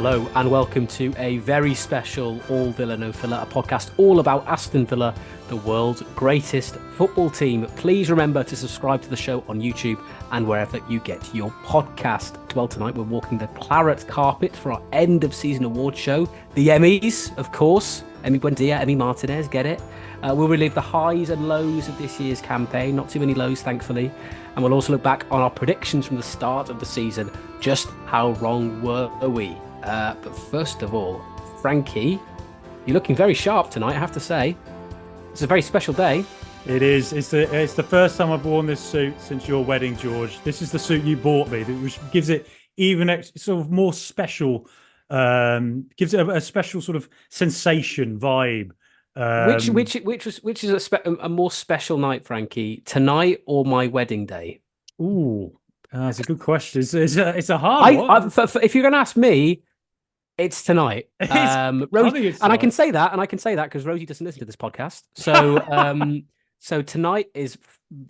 Hello and welcome to a very special All Villa No Filler, a podcast all about Aston Villa, the world's greatest football team. Please remember to subscribe to the show on YouTube and wherever you get your podcast. Well, tonight we're walking the Claret Carpet for our end of season award show. The Emmys, of course. Emmy Buendia, Emmy Martinez, get it? We'll relive the highs and lows of this year's campaign. Not too many lows, thankfully. And we'll also look back on our predictions from the start of the season. Just how wrong were we? But first of all, Frankie, you're looking very sharp tonight, I have to say. It's a very special day. It is. It's the first time I've worn this suit since your wedding, George. This is the suit you bought me, which gives it even sort of more special. Gives it a special sort of sensation vibe. Which is a more special night, Frankie? Tonight or my wedding day? Ooh, that's a good question. It's a hard one. If you're going to ask me, it's tonight. Rosie, I can say that because Rosie doesn't listen to this podcast. So, so tonight is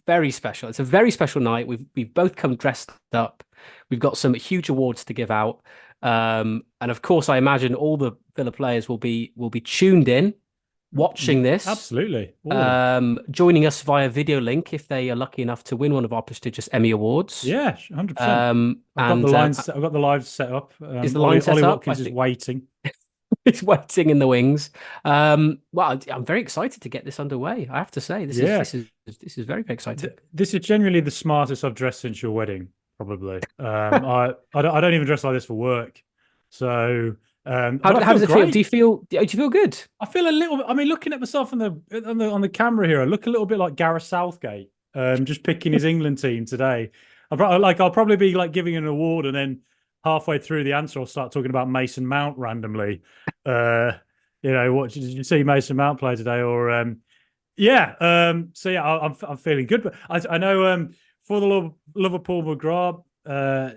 very special. It's a very special night. We've both come dressed up. We've got some huge awards to give out, and of course, I imagine all the Villa players will be tuned in, watching this. Absolutely. Joining us via video link if they are lucky enough to win one of our prestigious Emmy awards. Yeah, 100%. I've got the live set up. Is the line set Ollie up? Watkins is waiting. He's waiting in the wings. Well, I'm very excited to get this underway. I have to say, this is very, very exciting. This is genuinely the smartest I've dressed since your wedding, probably. I don't even dress like this for work. So how does it feel? Do you feel good? I feel a little. I mean, looking at myself on the camera here, I look a little bit like Gareth Southgate, just picking his England team today. I'll probably be like giving an award, and then halfway through the answer, I'll start talking about Mason Mount randomly. What did you see Mason Mount play today? Or I'm feeling good. But I know for the love of Paul McGrath,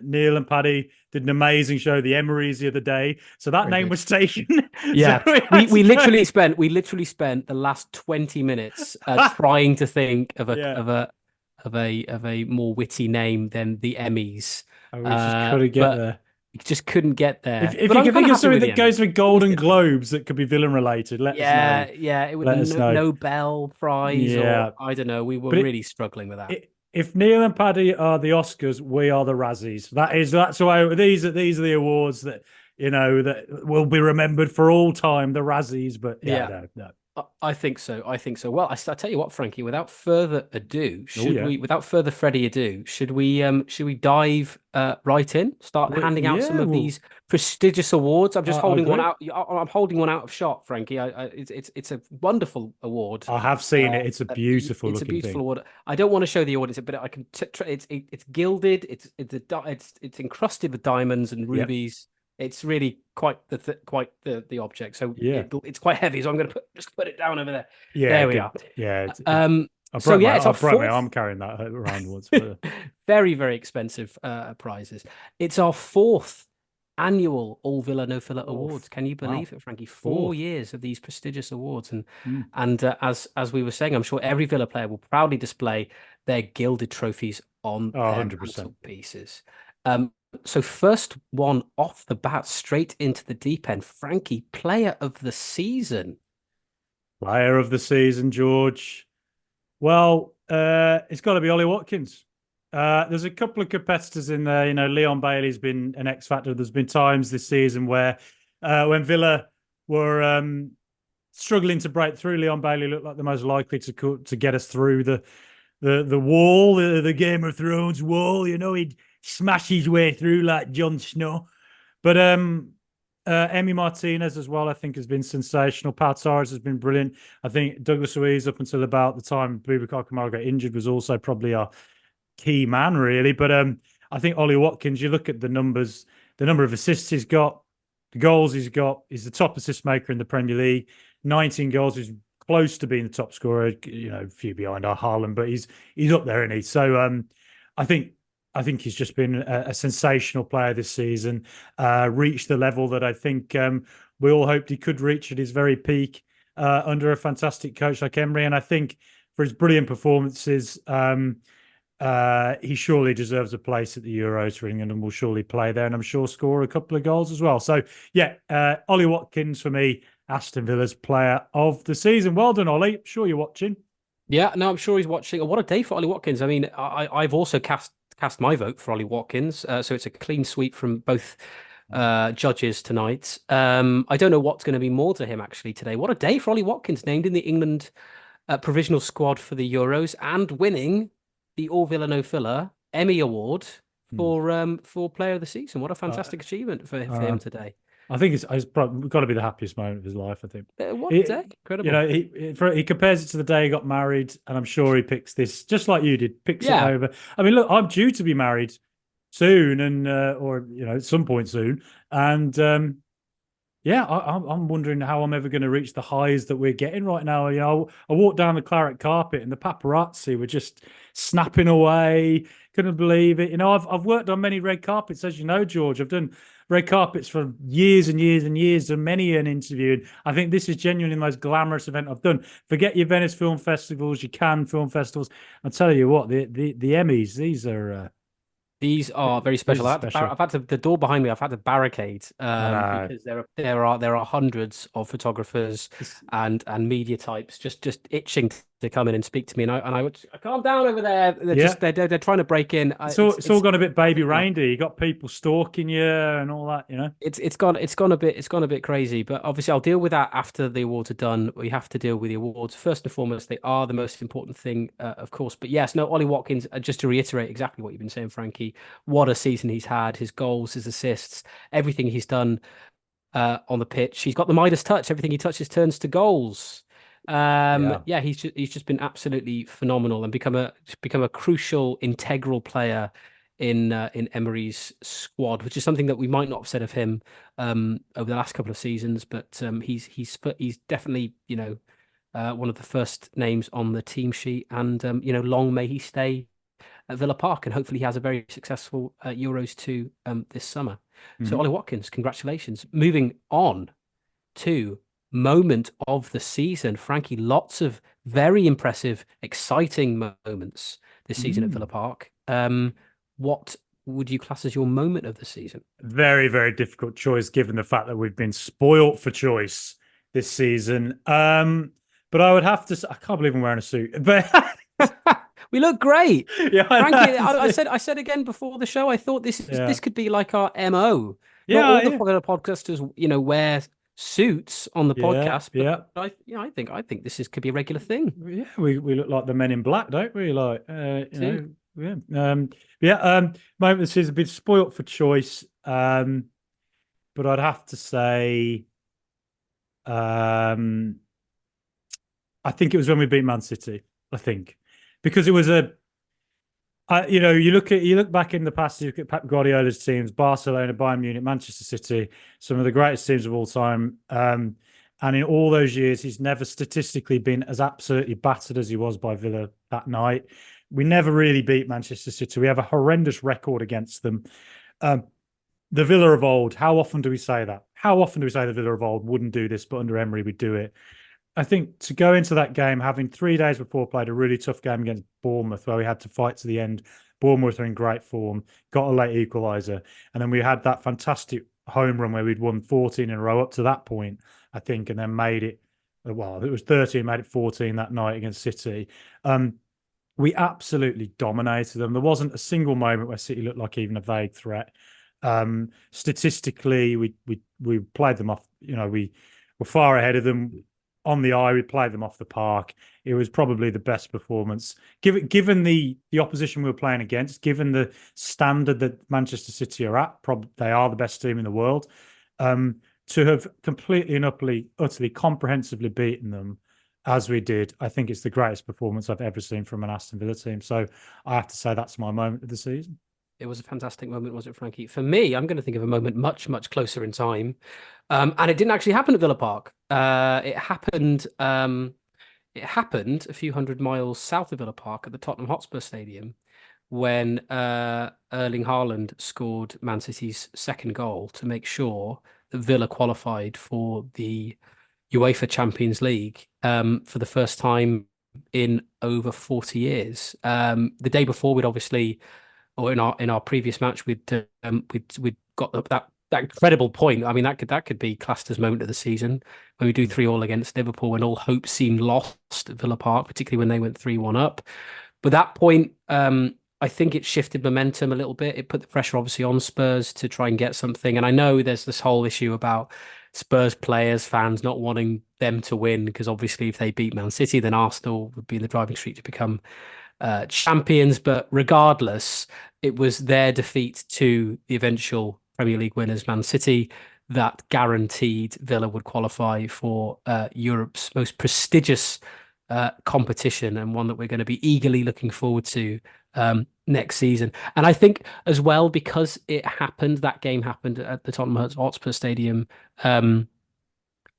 Neil and Paddy did an amazing show, the Emerys, the other day. So that name was taken. Yeah, so we literally spent the last 20 minutes trying to think of a more witty name than the Emmys. We just couldn't get there. You just couldn't get there. If you can think of something that goes for Golden Globes that could be villain related, let us know. Yeah, it would be Nobel Prize or I don't know. We were really struggling with that. If Neil and Paddy are the Oscars, we are the Razzies. That's why these are the awards that that will be remembered for all time. The Razzies, but no. I think so. Well, I tell you what, Frankie. Without further ado, without further Freddie ado, should we dive right in? Start handing out some of these prestigious awards. I'm just holding one out. I'm holding one out of shot, Frankie. It's a wonderful award. I have seen it. It's a beautiful. It's a beautiful award. I don't want to show the audience it, but I can. It's gilded. It's encrusted with diamonds and rubies. Yep. It's really quite the object. So it's quite heavy. So I'm going to just put it down over there. Yeah, there we are. Yeah. It's our fourth. I'm carrying that around once. Very, very expensive prizes. It's our fourth annual All Villa No Filler Awards. Can you believe it, Frankie? 4 years of these prestigious awards, and as we were saying, I'm sure every Villa player will proudly display their gilded trophies on their 100% pieces. So first one off the bat, straight into the deep end. Frankie, player of the season. Player of the season, George. Well, it's got to be Ollie Watkins. There's a couple of competitors in there. Leon Bailey's been an X factor. There's been times this season where when Villa were struggling to break through, Leon Bailey looked like the most likely to get us through the wall, the Game of Thrones wall. He'd smash his way through like Jon Snow. But Emi Martinez as well, I think, has been sensational. Pau Torres has been brilliant. I think Douglas Luiz, up until about the time Boubacar Kamara got injured, was also probably our key man, really. But I think Ollie Watkins, you look at the numbers, the number of assists he's got, the goals he's got, he's the top assist maker in the Premier League. 19 goals, he's close to being the top scorer, a few behind our Haaland, but he's up there, isn't he? So I think he's just been a sensational player this season, reached the level that I think we all hoped he could reach at his very peak under a fantastic coach like Emery. And I think for his brilliant performances, he surely deserves a place at the Euros for England and will surely play there, and I'm sure score a couple of goals as well. So yeah, Ollie Watkins for me, Aston Villa's player of the season. Well done, Ollie. Sure you're watching. Yeah, no, I'm sure he's watching. What a day for Ollie Watkins. I mean, I've also cast my vote for Ollie Watkins, so it's a clean sweep from both judges tonight. I don't know what's going to be more to him actually today. What a day for Ollie Watkins, named in the England provisional squad for the Euros and winning the All Villa No Filler Emmy Award for Player of the Season. What a fantastic achievement for him today. I think it's probably got to be the happiest moment of his life. I think. What a day! Incredible. You know, he compares it to the day he got married, and I'm sure he picks this just like you did. Picks it over. I mean, look, I'm due to be married soon, and or at some point soon, and yeah, I'm wondering how I'm ever going to reach the highs that we're getting right now. I walked down the Claret Carpet, and the paparazzi were just snapping away. Couldn't believe it. I've worked on many red carpets, as you know, George. I've done red carpets for years and years and years, and many an interview. And I think this is genuinely the most glamorous event I've done. Forget your Venice film festivals, your Cannes film festivals. I'll tell you what, the Emmys, these are very special. I've had the door behind me. I've had to barricade because there are hundreds of photographers and media types just itching to come in and speak to me. And I would calm down over there. They're trying to break in. It's all gone a bit baby reindeer. You got people stalking you and all that. It's gone a bit crazy. But obviously, I'll deal with that after the awards are done. We have to deal with the awards first and foremost. They are the most important thing, of course. But yes, no, Ollie Watkins. Just to reiterate exactly what you've been saying, Frankie. What a season he's had! His goals, his assists, everything he's done on the pitch. He's got the Midas touch. Everything he touches turns to goals. He's just been absolutely phenomenal and become a crucial, integral player in Emery's squad, which is something that we might not have said of him over the last couple of seasons. But he's definitely one of the first names on the team sheet, and long may he stay at Villa Park, and hopefully he has a very successful Euros 2 this summer. So Ollie Watkins, congratulations. Moving on to moment of the season, Frankie, lots of very impressive, exciting moments this season at Villa Park. What would you class as your moment of the season? Very, very difficult choice given the fact that we've been spoilt for choice this season. But I would have to say, I can't believe I'm wearing a suit. But we look great. Yeah, Frankie, I said again before the show, I thought this could be like our MO. Yeah, Not all the podcasters, wear suits on the podcast. But I think this could be a regular thing. Yeah, we look like the Men in Black, don't we? Like, moment this is a bit spoilt for choice. But I'd have to say, I think it was when we beat Man City. I think because it was you look back in the past, you look at Pep Guardiola's teams, Barcelona, Bayern Munich, Manchester City, some of the greatest teams of all time. And in all those years, he's never statistically been as absolutely battered as he was by Villa that night. We never really beat Manchester City. We have a horrendous record against them. The Villa of old, how often do we say that? How often do we say the Villa of old wouldn't do this, but under Emery we'd do it? I think to go into that game, having 3 days before played a really tough game against Bournemouth, where we had to fight to the end. Bournemouth are in great form, got a late equaliser, and then we had that fantastic home run where we'd won 14 in a row up to that point, I think, and then made it, well, it was 13, made it 14 that night against City. We absolutely dominated them. There wasn't a single moment where City looked like even a vague threat. Statistically, we played them off. We were far ahead of them. On the eye, we played them off the park. It was probably the best performance. Given the opposition we were playing against, given the standard that Manchester City are at, they are the best team in the world. To have completely and utterly comprehensively beaten them as we did, I think it's the greatest performance I've ever seen from an Aston Villa team. So I have to say that's my moment of the season. It was a fantastic moment, was it, Frankie? For me, I'm going to think of a moment much, much closer in time. And it didn't actually happen at Villa Park. It happened a few hundred miles south of Villa Park at the Tottenham Hotspur Stadium when Erling Haaland scored Man City's second goal to make sure that Villa qualified for the UEFA Champions League for the first time in over 40 years. The day before, we'd obviously, or in our previous match, we'd got that incredible point. I mean, that could be classed as moment of the season when we do 3-3 against Liverpool, when all hope seemed lost at Villa Park, particularly when they went 3-1 up. But that point, I think it shifted momentum a little bit. It put the pressure obviously on Spurs to try and get something. And I know there's this whole issue about Spurs players, fans not wanting them to win, because obviously if they beat Man City, then Arsenal would be in the driving street to become champions. But regardless, it was their defeat to the eventual Premier League winners, Man City, that guaranteed Villa would qualify for Europe's most prestigious competition, and one that we're going to be eagerly looking forward to next season. And I think as well, because that game happened at the Tottenham Hotspur Stadium during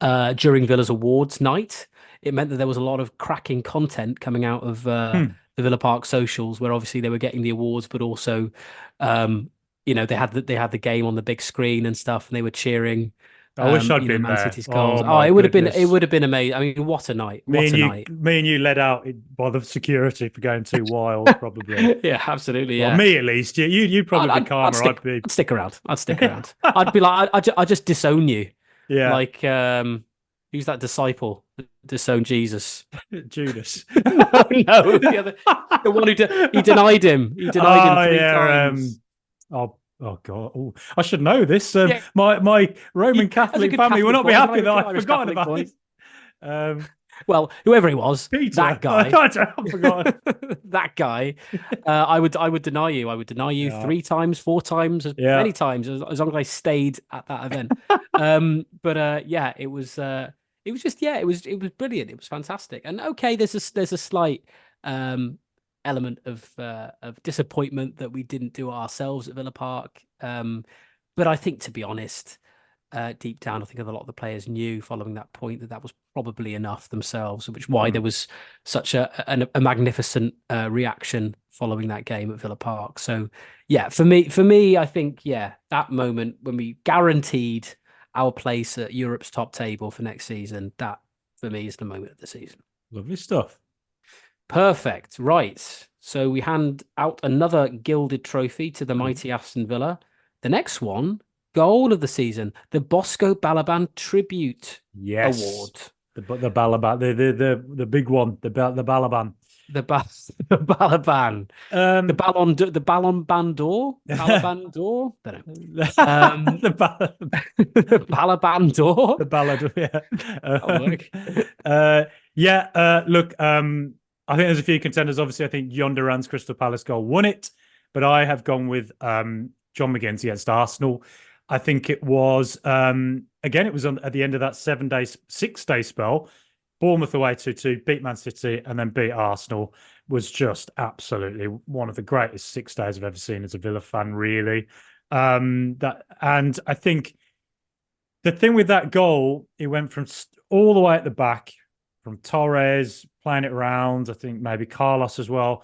Villa's awards night, it meant that there was a lot of cracking content coming out of the Villa Park socials, where obviously they were getting the awards, but also they had the game on the big screen and stuff, and they were cheering. I wish I'd been Man there. City's goals. Oh, it would have been amazing. I mean, what a night! What a night! Me and you led out by the security for going too wild, probably. Yeah, absolutely. Well, Yeah, me at least. You'd probably be calmer. I'd stick around. I'd stick around. I'd be like, I'd just disown you. Yeah. Like, who's that disciple that disowned Jesus? Judas. No, the one who he denied him. He denied him 3 times. Oh God! Ooh, I should know this. My Roman Catholic family will not be happy that I've forgotten about it. Well, whoever he was, Peter. that guy. I forgot. That guy. I would deny you. I would deny you 3 times, 4 times, many times, as long as I stayed at that event. It was. It was just it was brilliant. It was fantastic. And okay, there's a slight element of disappointment that we didn't do it ourselves at Villa Park. But I think, to be honest, deep down, I think a lot of the players knew following that point that was probably enough themselves, which is why there was such a magnificent reaction following that game at Villa Park. So yeah, for me, I think that moment when we guaranteed our place at Europe's top table for next season, that for me is the moment of the season. Lovely stuff. Perfect. Right. So we hand out another gilded trophy to the mighty Aston Villa. The next one, goal of the season, the Bosco Balaban Tribute Award. The Balaban, the big one, the Balaban. The Balaban. The Ballon d'Or? Balaban d'Or? Don't know. The Balaban d'Or? The Ballad, yeah. Look, I think there's a few contenders. Obviously, I think John Duran's Crystal Palace goal won it, but I have gone with John McGinn's against Arsenal. I think it was, again, it was at the end of that 6-day spell. Bournemouth away 2-2, beat Man City, and then beat Arsenal. Was just absolutely one of the greatest 6 days I've ever seen as a Villa fan, really. And I think the thing with that goal, it went from all the way at the back, from Torres playing it around, I think maybe Carlos as well,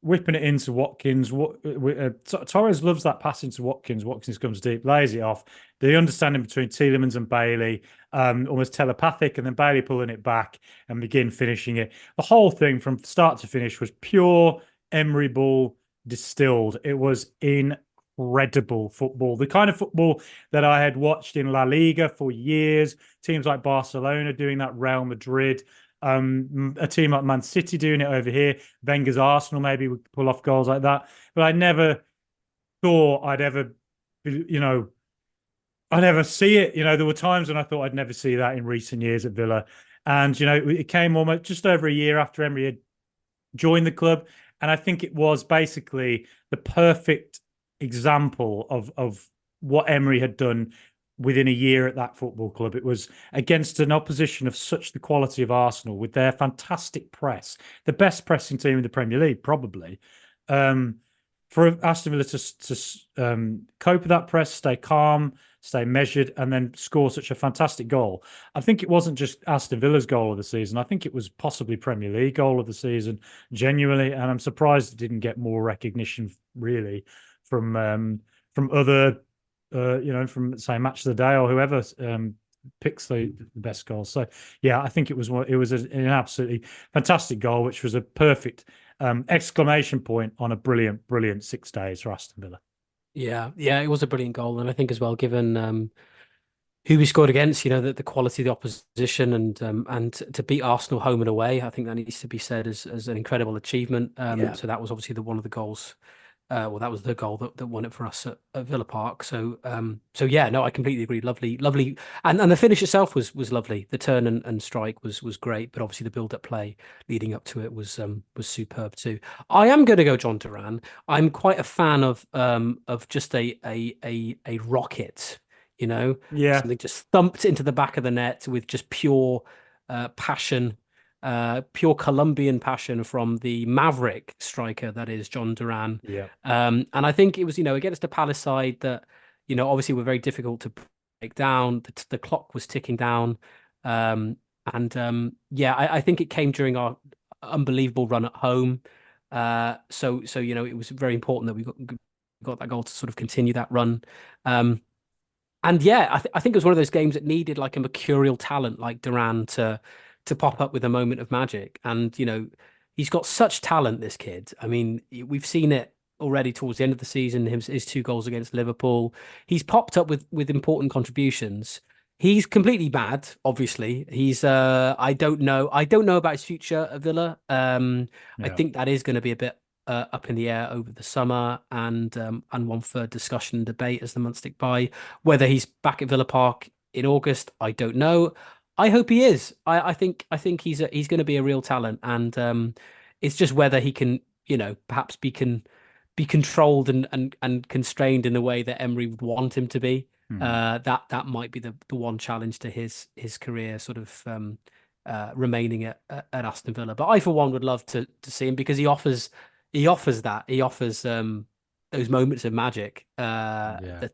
whipping it into Watkins. Torres loves that pass into Watkins. Watkins comes deep, lays it off. The understanding between Tielemans and Bailey, almost telepathic, and then Bailey pulling it back and McGinn finishing it. The whole thing from start to finish was pure Emery ball distilled. It was incredible football. The kind of football that I had watched in La Liga for years. Teams like Barcelona doing that, Real Madrid. A team like Man City doing it over here. Wenger's Arsenal maybe would pull off goals like that. But I never thought I'd ever, I'd ever see it. There were times when I thought I'd never see that in recent years at Villa. And, it came almost just over a year after Emery had joined the club. And I think it was basically the perfect example of what Emery had done within a year at that football club. It was against an opposition of such the quality of Arsenal, with their fantastic press, the best pressing team in the Premier League, probably. For Aston Villa to cope with that press, stay calm, stay measured, and then score such a fantastic goal. I think it wasn't just Aston Villa's goal of the season. I think it was possibly Premier League goal of the season, genuinely. And I'm surprised it didn't get more recognition, really, from other, from say Match of the Day or whoever picks the best goal. So yeah, I think it was an absolutely fantastic goal, which was a perfect exclamation point on a brilliant 6 days for Aston Villa. Yeah, it was a brilliant goal, and I think as well, given who we scored against, the quality of the opposition, and to beat Arsenal home and away, I think that needs to be said as an incredible achievement. Yeah. So that was obviously one of the goals. Well, that was the goal that won it for us at Villa Park. So yeah, no, I completely agree. Lovely, and the finish itself was lovely. The turn and strike was great, but obviously the build-up play leading up to it was superb too. I am going to go John Duran. I'm quite a fan of just a rocket, Yeah. something just thumped into the back of the net with just pure passion, pure Colombian passion from the maverick striker that is John Duran. Yeah. And I think it was, against a Palace side that, obviously were very difficult to break down. The clock was ticking down. Yeah, I think it came during our unbelievable run at home. So it was very important that we got that goal to sort of continue that run. And yeah, I think it was one of those games that needed like a mercurial talent like Duran to pop up with a moment of magic. And he's got such talent, this kid. I mean, we've seen it already towards the end of the season. His 2 goals against Liverpool. He's popped up with important contributions. He's completely mad, obviously. He's I don't know about his future at Villa. I Yeah. think that is going to be a bit up in the air over the summer, and one for discussion and debate as the months stick by. Whether he's back at Villa Park in August, I don't know. I hope he is. I think he's going to be a real talent, and it's just whether he can, perhaps be controlled and constrained in the way that Emery would want him to be. Hmm. That might be the one challenge to his career, sort of remaining at Aston Villa. But I, for one, would love to see him because he offers those moments of magic Yeah.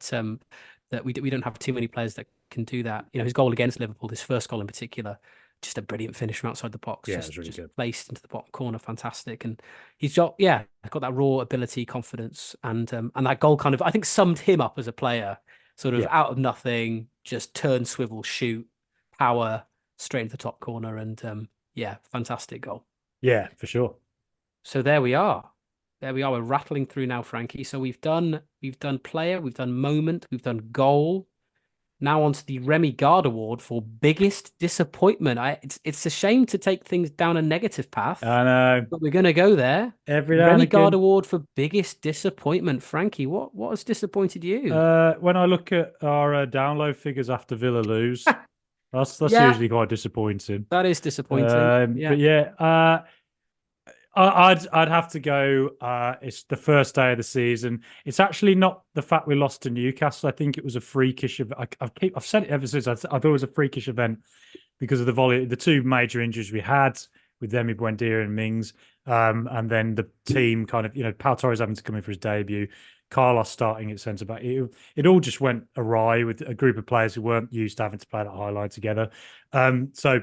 that we don't have too many players that can do that. His goal against Liverpool, his first goal in particular, just a brilliant finish from outside the box, Yeah, it just was really just good. placed into the bottom corner, fantastic. And he's got that raw ability, confidence, and that goal kind of, I think, summed him up as a player, sort of Yeah. out of nothing, just turn, swivel, shoot, power straight into the top corner, and yeah, fantastic goal. Yeah, for sure. So there we are. There we are. We're rattling through now, Frankie. So we've done player, we've done moment, we've done goal. Now on to the Remy Gard Award for biggest disappointment. It's a shame to take things down a negative path, I know. but we're gonna go there. Every now and Remy Gard again, Award for biggest disappointment. Frankie, what has disappointed you? when I look at our download figures after Villa lose, that's Yeah, usually quite disappointing. that is disappointing. But Yeah. yeah, I'd have to go. It's the first day of the season. It's actually not the fact we lost to Newcastle. I think it was a freakish. I've said it ever since. I thought it was a freakish event because of the 2 major injuries we had with Demi Buendia and Mings, and then the team kind of, Pau Torres having to come in for his debut, Carlos starting at centre back. It all just went awry with a group of players who weren't used to having to play that high line together. So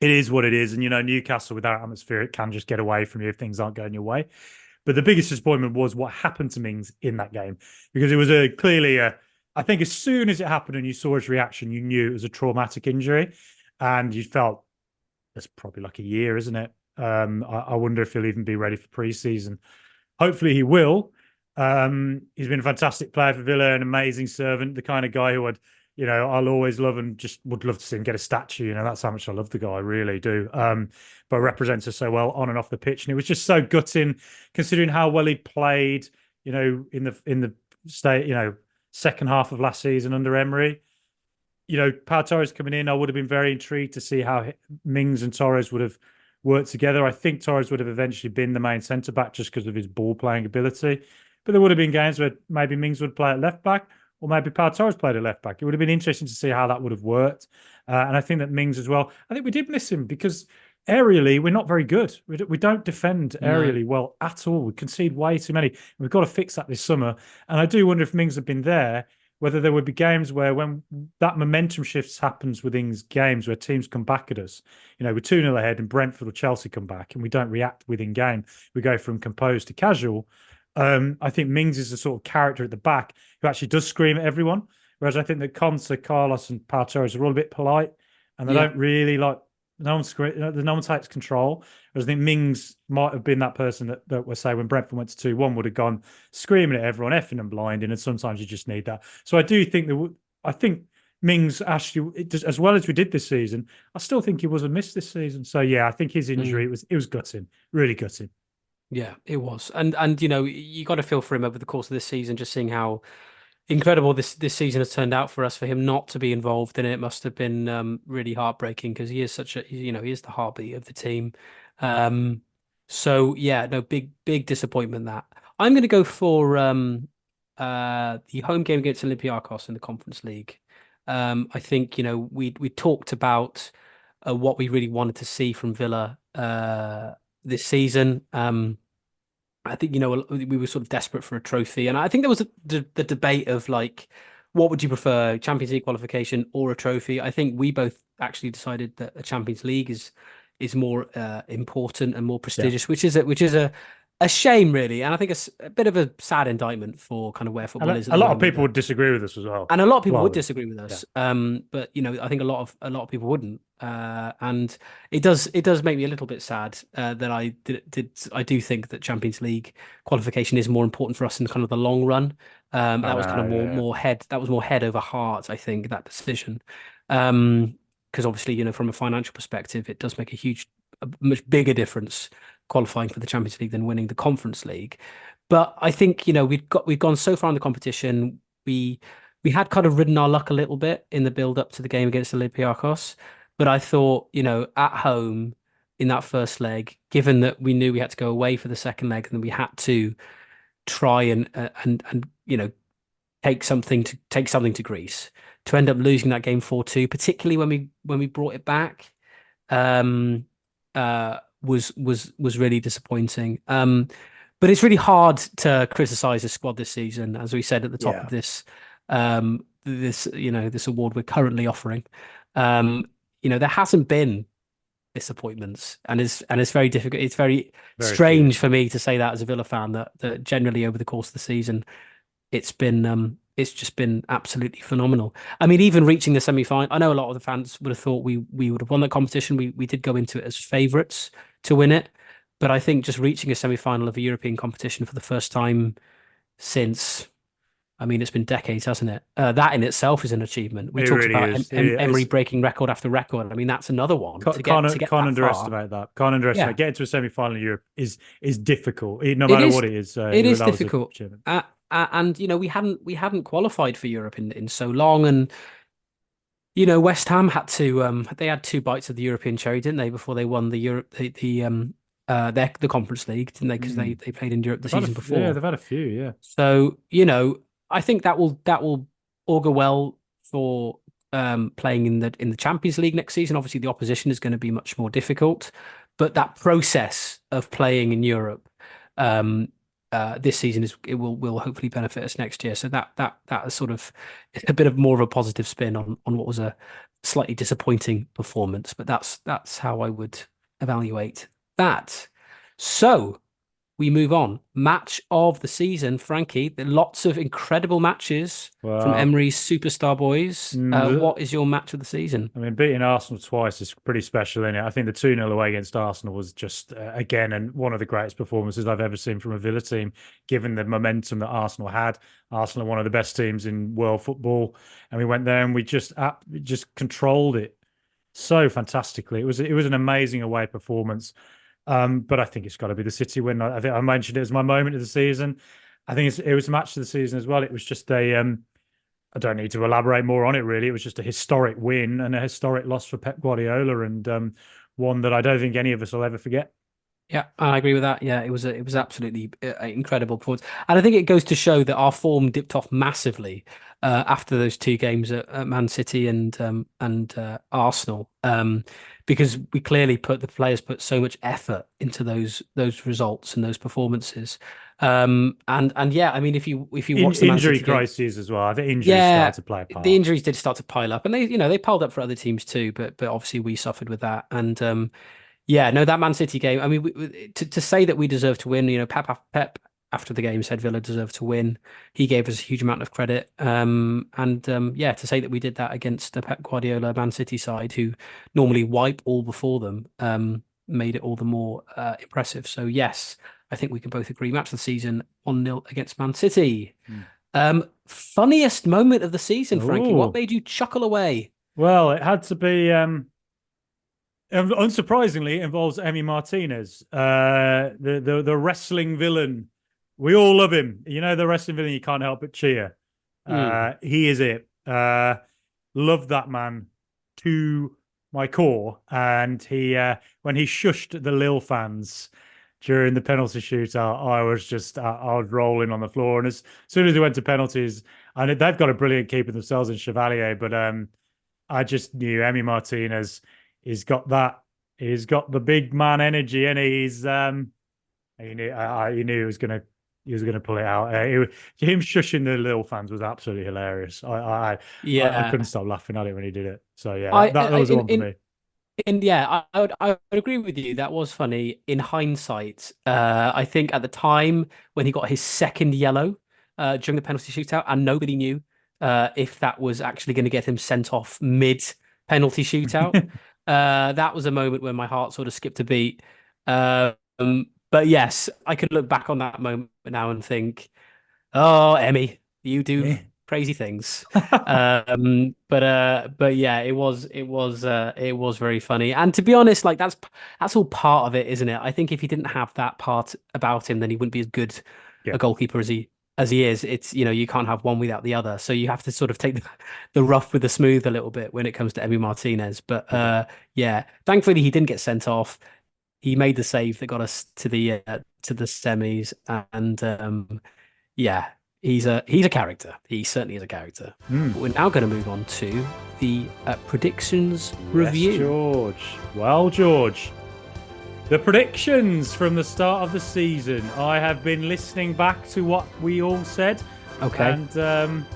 it is what it is. And, Newcastle without atmosphere, it can just get away from you if things aren't going your way. But the biggest disappointment was what happened to Mings in that game, because it was clearly I think as soon as it happened and you saw his reaction, you knew it was a traumatic injury, and you felt that's probably like a year, isn't it? I wonder if he'll even be ready for pre-season. Hopefully he will. He's been a fantastic player for Villa, an amazing servant, the kind of guy who I'll always love and just would love to see him get a statue. That's how much I love the guy, I really do. But represents us so well on and off the pitch. And it was just so gutting considering how well he played, in the state, second half of last season under Emery. Pau Torres coming in, I would have been very intrigued to see how Mings and Torres would have worked together. I think Torres would have eventually been the main centre back just because of his ball playing ability. But there would have been games where maybe Mings would play at left back, or maybe Pau Torres played at left back. It would have been interesting to see how that would have worked. And I think that Mings as well, I think we did miss him because aerially, we're not very good. We don't defend No. aerially well at all. We concede way too many. We've got to fix that this summer. And I do wonder if Mings had been there, whether there would be games where when that momentum shifts happens within games where teams come back at us, we're 2-0 ahead and Brentford or Chelsea come back and we don't react within game. We go from composed to casual. I think Mings is the sort of character at the back who actually does scream at everyone, Whereas I think that Conte, Carlos, and Pau Torres are all a bit polite, and they Yeah. don't really like no one takes control. Whereas I think Mings might have been that person that was say when Brentford went to 2-1 would have gone screaming at everyone, effing and blinding, and sometimes you just need that. So I do think I think Mings actually, as well as we did this season, I still think he was a miss this season. So yeah, I think his injury Mm. it was gutting, really gutting. Yeah, it was. And you got to feel for him over the course of this season, just seeing how incredible this season has turned out for us. For him not to be involved in it must have been really heartbreaking because he is such a he is the heartbeat of the team. Um, so yeah, no, big disappointment that. I'm going to go for the home game against Olympiacos in the Conference League. I think we talked about what we really wanted to see from Villa this season. I think we were sort of desperate for a trophy, and I think there was the debate of like, what would you prefer, Champions League qualification or a trophy? I think we both actually decided that a Champions League is more important and more Yeah. prestigious, which is a shame really, and I think it's a bit of a sad indictment for kind of where football is at A the lot of moment. people would disagree with us as well. And a lot of people would Well, disagree with yeah. us, but I think a lot of people wouldn't, and it does make me a little bit sad that I do think that Champions League qualification is more important for us in kind of the long run. I That was kind of know, yeah. more head over heart, I think, that decision, because obviously from a financial perspective, it does make a much bigger difference qualifying for the Champions League than winning the Conference League. But I think we've gone so far in the competition. We had kind of ridden our luck a little bit in the build up to the game against Olympiacos, but I thought, at home in that first leg, given that we knew we had to go away for the second leg, and then we had to try and take something to Greece, to end up losing that game 4-2, particularly when we brought it back, um, was really disappointing. But it's really hard to criticize the squad this season, as we said at the top of Yeah. this award we're currently offering. There hasn't been disappointments, and it's very difficult. It's very Very few. strange for me to say that as a Villa fan, that generally over the course of the season it's just been absolutely phenomenal. I mean, even reaching the semi-final, I know a lot of the fans would have thought we would have won the competition. We did go into it as favourites to win it, but I think just reaching a semi-final of a European competition for the first time since, I mean, it's been decades, hasn't it? That in itself is an achievement. We It talked really about is. Emery breaking record after record. I mean, that's another one to get to get Can't that far. underestimate that. Can't Yeah, underestimate. Getting to a semi-final in Europe is difficult. No it matter is. what it is, It is that was a difficult. achievement. And we hadn't qualified for Europe in so long, and West Ham they had two bites of the European cherry, didn't they, before they won the Conference League, didn't they? Because they Mm. they played in Europe the They've had season yeah, before. they've had a few. Yeah, So I think that will augur well for playing in the Champions League next season. Obviously, the opposition is going to be much more difficult, but that process of playing in Europe um, this season will hopefully benefit us next year. So that is sort of a bit of more of a positive spin on what was a slightly disappointing performance. But that's how I would evaluate that. So we move on. Match of the season, Frankie. There are lots of incredible matches from well, Emery's superstar boys. What is your match of the season? I mean, beating Arsenal twice is pretty special, isn't it? I think the 2-0 away against Arsenal was just, again, and one of the greatest performances I've ever seen from a Villa team, given the momentum that Arsenal had. Arsenal are one of the best teams in world football. And we went there and we just controlled it so fantastically. It was an amazing away performance. But I think it's got to be the City win. I think I mentioned it as my moment of the season. I think it was a match of the season as well. It was just I don't need to elaborate more on it, really. It was just a historic win and a historic loss for Pep Guardiola, and one that I don't think any of us will ever forget. Yeah, I agree with that. Yeah, it was absolutely incredible performance, and I think it goes to show that our form dipped off massively after those two games at Man City and Arsenal, because we clearly the players put so much effort into those results and those performances, and yeah, I mean, if you watch the Man Injury City game, crises as well. I think injuries yeah, started to play a the part. injuries did start to pile up, and they piled up for other teams too, but obviously we suffered with that, and. Yeah, no, that Man City game. I mean, to say that we deserve to win, Pep after the game said Villa deserved to win. He gave us a huge amount of credit. Yeah, to say that we did that against the Pep Guardiola Man City side, who normally wipe all before them, made it all the more impressive. So yes, I think we can both agree. Match of the season, 1-0 against Man City. Funniest moment of the season, Frankie. What made you chuckle away? Well, it had to be. Unsurprisingly, it involves Emi Martinez, the wrestling villain. We all love him. You know, the wrestling villain, you can't help but cheer. He is it. Love that man to my core. And he, when he shushed the Lille fans during the penalty shootout, I was rolling on the floor. And as soon as we went to penalties, and they've got a brilliant keeper themselves in Chevalier, but I just knew Emi Martinez. He's got that. He's got the big man energy, and he knew he was gonna pull it out. Him shushing the Lille fans was absolutely hilarious. I couldn't stop laughing at it when he did it. So yeah, that was the one for me. And yeah, I would agree with you. That was funny in hindsight. I think at the time when he got his second yellow during the penalty shootout, and nobody knew if that was actually going to get him sent off mid penalty shootout. That was a moment when my heart sort of skipped a beat. But yes, I could look back on that moment now and think, "Oh, Emmy, you do crazy things." But yeah, it was very funny. And to be honest, like that's all part of it, isn't it? I think if he didn't have that part about him, then he wouldn't be as good a goalkeeper as he is. It's, you can't have one without the other. So you have to sort of take the rough with the smooth a little bit when it comes to Emi Martinez. But yeah, thankfully he didn't get sent off. He made the save that got us to the semis, and yeah, he's a character. He certainly is a character. But we're now going to move on to the predictions review. George. Well, George, the predictions from the start of the season. I have been listening back to what we all said. Okay. And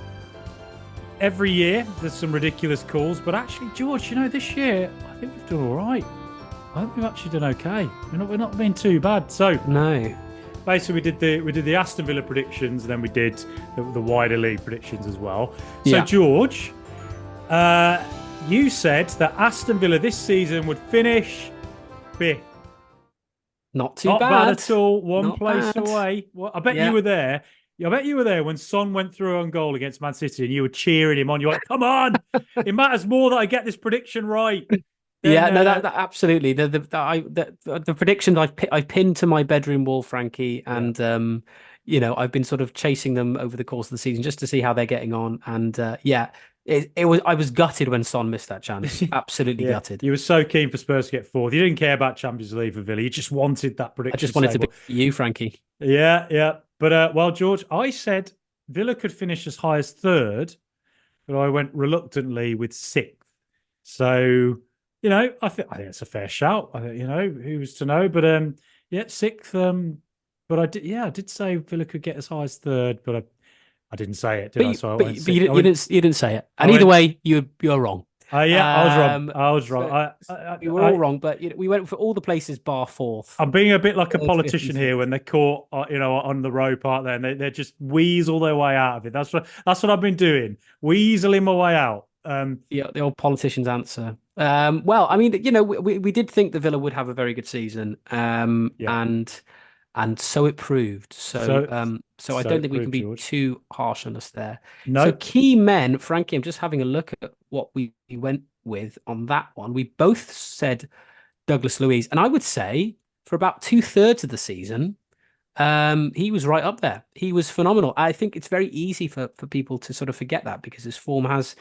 every year there's some ridiculous calls, but actually, George, this year I think we've done all right. I think we've actually done okay. We're not being too bad. So no, basically we did the Aston Villa predictions, and then we did the wider league predictions as well. So George, you said that Aston Villa this season would finish fifth. Not bad at all. Not place bad. away. Well, I bet you were there. I bet you were there when Son went through on goal against Man City, and you were cheering him on. You're like, "Come on! It matters more that I get this prediction right." Then, that absolutely. The predictions I've pinned to my bedroom wall, Frankie, and I've been sort of chasing them over the course of the season just to see how they're getting on. And it was, I was gutted when Son missed that chance. Absolutely gutted. You were so keen for Spurs to get fourth. You didn't care about Champions League for Villa. You just wanted that prediction. I just wanted to be you, Frankie. Yeah. But well, George, I said Villa could finish as high as third, but I went reluctantly with sixth. So. I think it's a fair shout. Who was to know? But sixth. But I did say Villa could get as high as third, but I didn't say it, did I? So you didn't say it. And either way, you're wrong. I was wrong. We were all wrong, but we went for all the places bar fourth. I'm being a bit like a politician here when they're caught, on the rope, aren't they? And they just weasel their way out of it. That's what I've been doing, weaseling my way out. The old politician's answer. Well, I mean, we did think the Villa would have a very good season, and so it proved. So I don't think we can be too harsh on us there. No. So key men, Frankie, I'm just having a look at what we went with on that one. We both said Douglas Luiz, and I would say for about 2/3 of the season, he was right up there. He was phenomenal. I think it's very easy for people to sort of forget that because his form has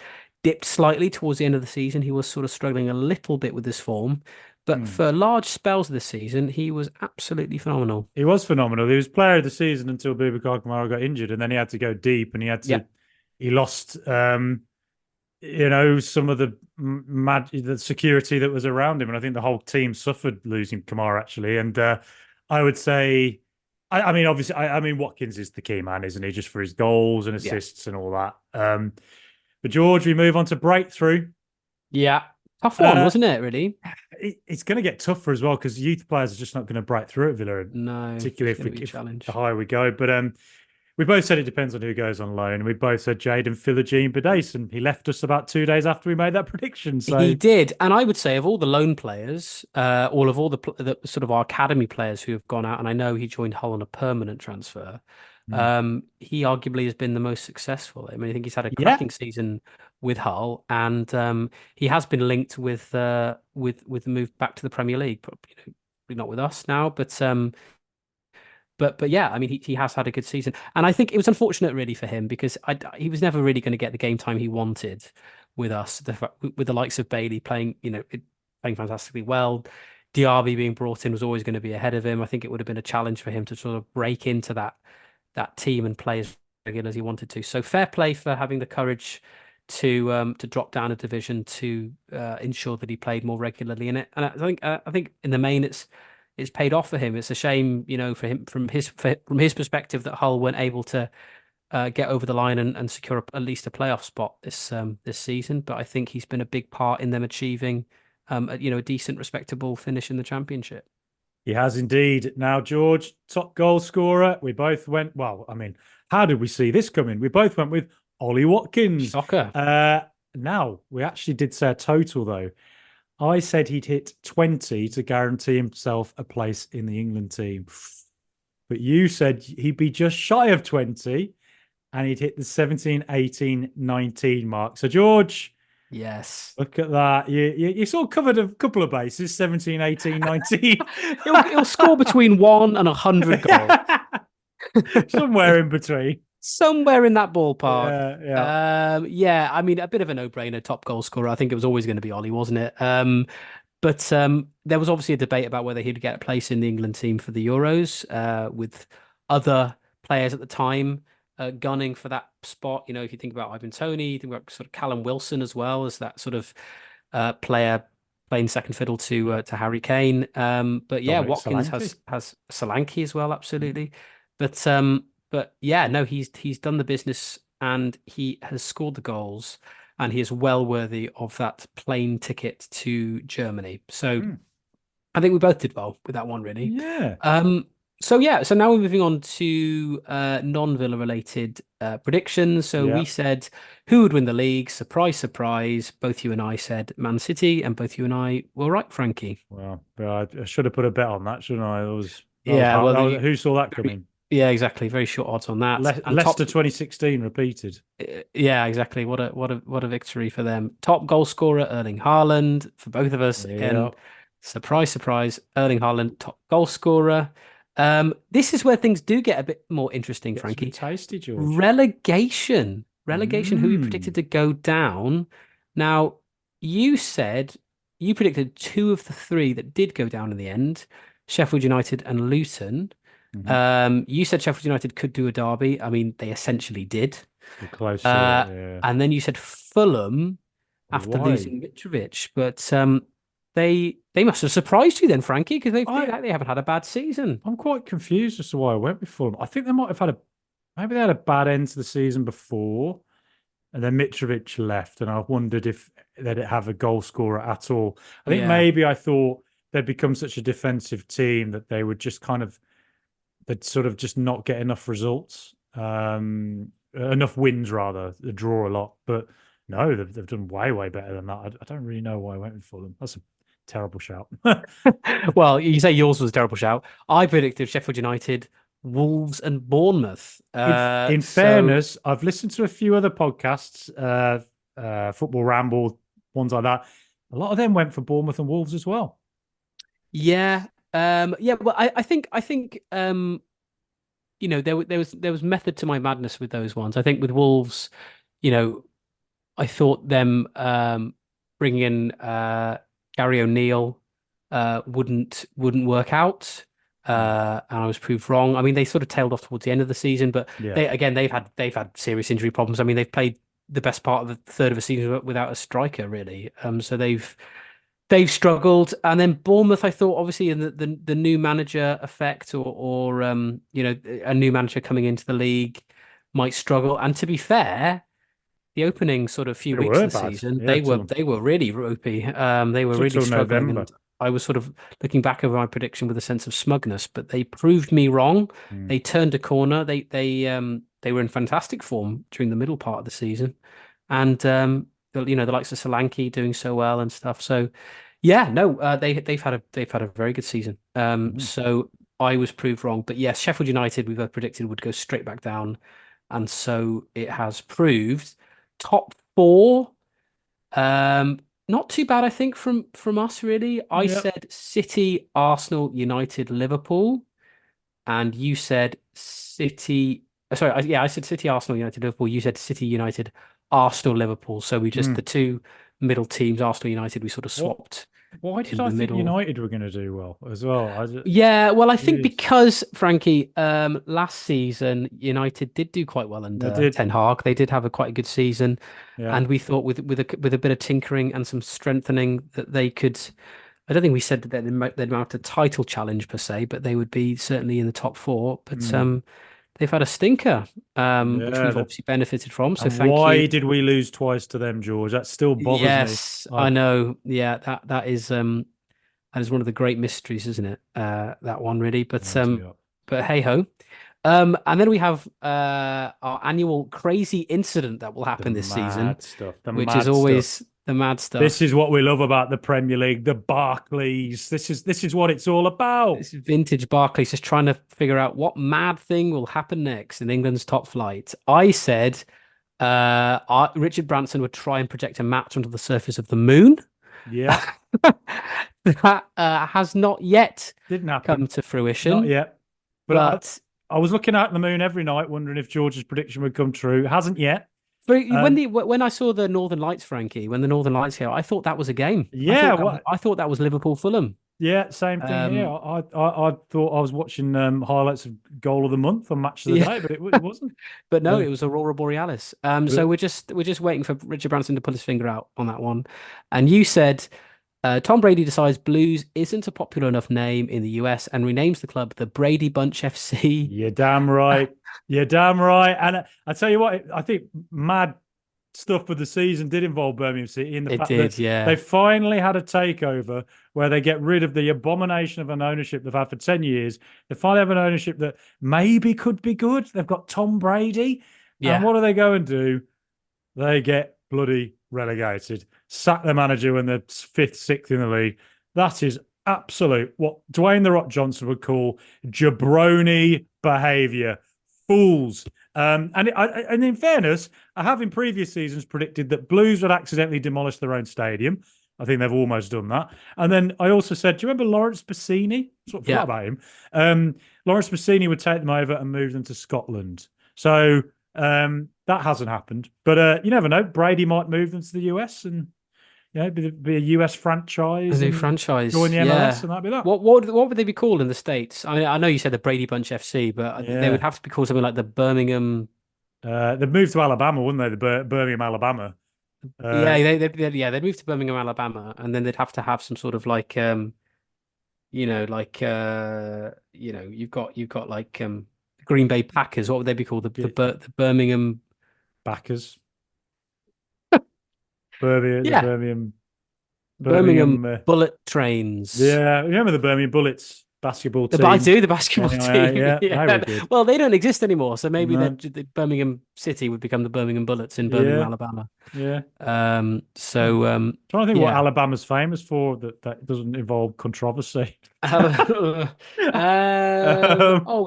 dipped slightly towards the end of the season. He was sort of struggling a little bit with his form, but for large spells of the season, he was absolutely phenomenal. He was phenomenal. He was player of the season until Boubacar Kamara got injured, and then he had to go deep, and he lost, some of the security that was around him, and I think the whole team suffered losing Kamara actually. And I would say, I mean, Watkins is the key man, isn't he? Just for his goals and assists and all that. But George, we move on to breakthrough. Yeah. Tough one, wasn't it, really? it's going to get tougher as well because youth players are just not going to break through at Villa, No, particularly it's going to be a if the challenge. higher we go. But we both said it depends on who goes on loan. We both said Jaden Philogene Badace, and he left us about 2 days after we made that prediction. He So did, and I would say of all the loan players, all the sort of our academy players who have gone out, and I know he joined Hull on a permanent transfer. mm, He arguably has been the most successful. I mean, I think he's had a yeah, cracking season with Hull, and he has been linked with the move back to the Premier League. Probably, probably not with us now, but yeah, I mean, he has had a good season, and I think it was unfortunate really for him because he was never really going to get the game time he wanted with us. With the likes of Bailey playing, playing fantastically well, Diaby being brought in was always going to be ahead of him. I think it would have been a challenge for him to sort of break into that team and play as regular as he wanted to. So fair play for having the courage to drop down a division to ensure that he played more regularly in it. And I think in the main it's paid off for him. It's a shame, for him from his perspective that Hull weren't able to get over the line and secure at least a playoff spot this season. But I think he's been a big part in them achieving a decent, respectable finish in the championship. he has indeed. Now, George, top goal scorer. We both went, well, I mean, how did we see this coming? We both went with Ollie Watkins. Shocker. Now, we actually did say a total, though. I said he'd hit 20 to guarantee himself a place in the England team. But you said he'd be just shy of 20 and he'd hit the 17, 18, 19 mark. So, George, Yes. look at that. You sort of covered a couple of bases, 17, 18, 19. He'll score between 1 and 100 goals. Somewhere in between. Somewhere in that ballpark. Yeah. Yeah, I mean, a bit of a no-brainer, top goal scorer. I think it was always going to be Ollie, wasn't it? But there was obviously a debate about whether he'd get a place in the England team for the Euros, with other players at the time gunning for that spot. If you think about Ivan Toney, you think about sort of Callum Wilson as well as that sort of player playing second fiddle to Harry Kane. But yeah, Dominic Watkins Solanke. has Solanke as well, Mm. absolutely. But yeah, no, he's done the business and he has scored the goals and he is well worthy of that plane ticket to Germany. So Mm. I think we both did well with that one, really. Yeah. So yeah, so now we're moving on to non-Villa related predictions. So Yeah. we said who would win the league? Surprise, surprise. Both you and I said Man City, and both you and I were right, Frankie. Well, I should have put a bet on that, shouldn't I? That was Yeah, hard. well, Who saw that coming? yeah, exactly. Very short odds on that. And Leicester 2016 repeated. yeah, exactly. What a victory for them. Top goal scorer Erling Haaland for both of us. Yeah. Again, surprise, surprise. Erling Haaland, top goal scorer. This is where things do get a bit more interesting, Gets a bit Frankie. tasty, George. Relegation. Who we predicted Mm. to go down? Now, you said you predicted two of the three that did go down in the end, Sheffield United and Luton. Mhm. You said Sheffield United could do a derby. I mean, they essentially did. We're close to Uh, it, yeah. and then you said Fulham after Why? losing Mitrovic, but they must have surprised you then, Frankie, because I they haven't had a bad season. I'm quite confused as to why I went with Fulham. I think they might have had maybe they had a bad end to the season before, and then Mitrovic left, and I wondered if they'd have a goal scorer at all. I think Yeah, maybe I thought they'd become such a defensive team that they would just they'd sort of just not get enough results, enough wins rather, they draw a lot. But no, they've done way better than that. I don't really know why I went with Fulham. That's a terrible shout. well, you say yours was a terrible shout. I predicted Sheffield United, Wolves, and Bournemouth. In So fairness, I've listened to a few other podcasts, Football Ramble, ones like that. A lot of them went for Bournemouth and Wolves as well. yeah, yeah. Well, I think there was method to my madness with those ones. I think with Wolves, you know, I thought them bringing in Gary O'Neill wouldn't work out, and I was proved wrong. I mean, they sort of tailed off towards the end of the season, but Yeah. they've had serious injury problems. I mean, they've played the best part of the third of a season without a striker, really. So they've struggled. And then Bournemouth, I thought, obviously, in the new manager effect, or a new manager coming into the league might struggle. And to be fair, the opening sort of few They weeks were of the bad. season, Yeah, they were really ropey. They were took really till struggling, November. and I was sort of looking back over my prediction with a sense of smugness, but they proved me wrong. They turned a corner. They were in fantastic form during the middle part of the season, and the likes of Solanke doing so well and stuff. So yeah, no, they've had a very good season. So I was proved wrong, but yes, Sheffield United we both predicted would go straight back down, and so it has proved. Top four, not too bad, I think, from us really. I Yep. said City, Arsenal, United, Liverpool, and you said City. Sorry, I said City, Arsenal, United, Liverpool. You said City, United, Arsenal, Liverpool. So we just the two middle teams, Arsenal, United, we sort of What? swapped Why did in I the think middle. United were going to do well as well? Yeah, well, I think Jeez. because Frankie, last season United did do quite well They under did. Ten Hag. They did have a quite a good season, Yeah. and we thought with a bit of tinkering and some strengthening that they could. I don't think we said that they'd mount a title challenge per se, but they would be certainly in the top four. But Mm. they've had a stinker, which Yeah. we've obviously benefited from. So And thank you. why did we lose twice to them, George? That still bothers me. Yes, I I know. Yeah, that is one of the great mysteries, isn't it? That one really. But winds me up. hey ho. And then we have our annual crazy incident that will The happen this season, mad stuff. The which is mad stuff. always the mad This stuff. is what we love about the Premier League, the Barclays. This is what it's all about. This is vintage Barclays just trying to figure out what mad thing will happen next in England's top flight. I said Richard Branson would try and project a match onto the surface of the moon. Yeah. That has not yet Didn't come happen. to Not fruition, yet. But but I was looking at the moon every night, wondering if George's prediction would come true. It hasn't yet. when I saw the Northern Lights, Frankie, when the Northern Lights came, I thought that was a game. Yeah, what? I thought that was Liverpool Fulham. Yeah, same thing here. Um, I thought I was watching highlights of goal of the month on Match of the yeah, Day, but it wasn't. but no, Uh, it was Aurora Borealis. So but we're just waiting for Richard Branson to pull his finger out on that one. And you said Tom Brady decides Blues isn't a popular enough name in the US and renames the club the Brady Bunch FC. you're damn right. You're damn right. And I tell you what, I think mad stuff for the season did involve Birmingham City in the It fact that did, yeah. they finally had a takeover where they get rid of the abomination of an ownership they've had for 10 years. They finally have an ownership that maybe could be good. They've got Tom Brady. And Yeah. what do they go and do? They get bloody relegated. Sack the manager when they're fifth, sixth in the league. That is absolute what Dwayne the Rock Johnson would call jabroni behavior. Fools. And in fairness, I have in previous seasons predicted that Blues would accidentally demolish their own stadium. I think they've almost done that. And then I also said, do you remember Lawrence Bassini? Sort of forgot about him. Lawrence Bassini would take them over and move them to Scotland. So that hasn't happened. But you never know. Brady might move them to the US and be a US franchise. A new and franchise. join the Yeah. MLS, and that'd be that. What would they be called in the States? I mean, I know you said the Brady Bunch FC, but they Yeah. would have to be called something like the Birmingham. They've moved to Alabama, wouldn't they? The Birmingham, Alabama. Yeah, they'd move to Birmingham, Alabama, and then they'd have to have some sort of like you've got like Green Bay Packers. What would they be called? The Birmingham. Backers. Birmingham, the Yeah, Birmingham Birmingham. Bullet Trains. Yeah, remember the Birmingham Bullets basketball team? I do, the basketball Anyway, team. yeah, Yeah. they were good. Well, they don't exist anymore, so maybe No. the Birmingham City would become the Birmingham Bullets in Birmingham, Yeah, Alabama. yeah. So Trying to think what yeah. Alabama's famous for that doesn't involve controversy.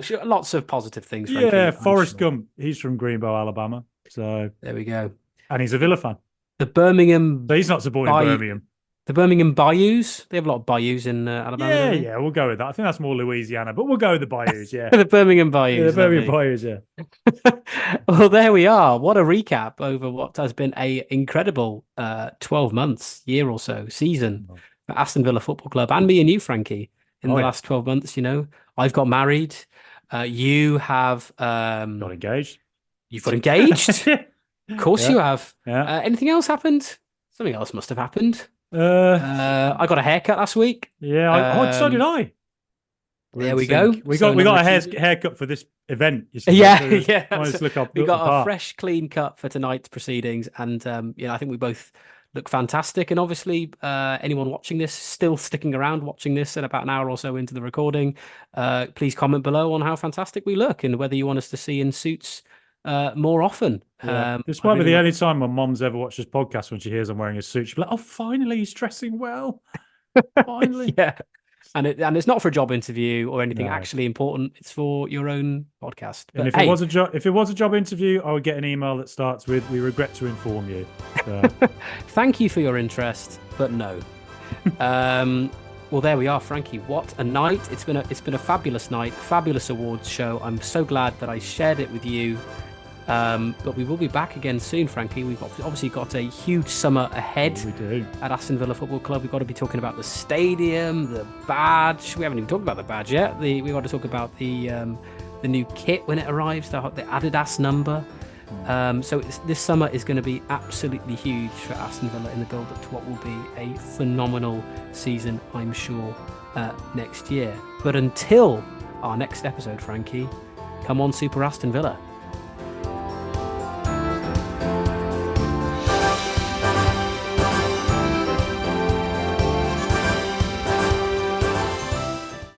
Sure, lots of positive things, Yeah, Frankie, I'm Forrest sure. Gump. He's from Greenbow, Alabama. So, There we go. and he's a Villa fan. The Birmingham So he's not supporting Bay Birmingham. The Birmingham Bayous. They have a lot of bayous in Alabama, Yeah, don't they? yeah, we'll go with that. I think that's more Louisiana, but we'll go with the Bayous. Yeah, The Birmingham yeah, the Bayous, Birmingham lovely. Bayous. Yeah. Well, there we are. What a recap over what has been a incredible 12 months, year or so, season for Aston Villa Football Club and me and you, Frankie, in the Yeah. last 12 months. I've got married. You have Got engaged. you've got engaged. Of course Yeah. you have. Yeah. Anything else happened? Something else must have happened. Uh, I got a haircut last week. yeah. So did I. We're There in we go. sync. We So got a number haircut for this event. You see. Yeah, So yeah. nice look up. We look got the a part. fresh, clean cut for tonight's proceedings, and I think we both look fantastic. And obviously, anyone watching this, still sticking around watching this at about an hour or so into the recording, please comment below on how fantastic we look and whether you want us to see in suits more often. Yeah. This might be the only time my mom's ever watched this podcast. When she hears I'm wearing a suit, she'll be like, "Oh, finally, he's dressing well. Finally." Yeah. And it's not for a job interview or anything No. actually important. It's for your own podcast. And if it was a job interview, I would get an email that starts with, "We regret to inform you." So. Thank you for your interest, but no. Well, there we are, Frankie. What a night! It's been a fabulous night, fabulous awards show. I'm so glad that I shared it with you. But we will be back again soon, Frankie. We've obviously got a huge summer ahead at Aston Villa Football Club. We've got to be talking about the stadium, the badge. We haven't even talked about the badge yet. We've got to talk about the new kit when it arrives, the Adidas number. So this summer is going to be absolutely huge for Aston Villa in the build-up to what will be a phenomenal season, I'm sure, next year. But until our next episode, Frankie, come on, Super Aston Villa.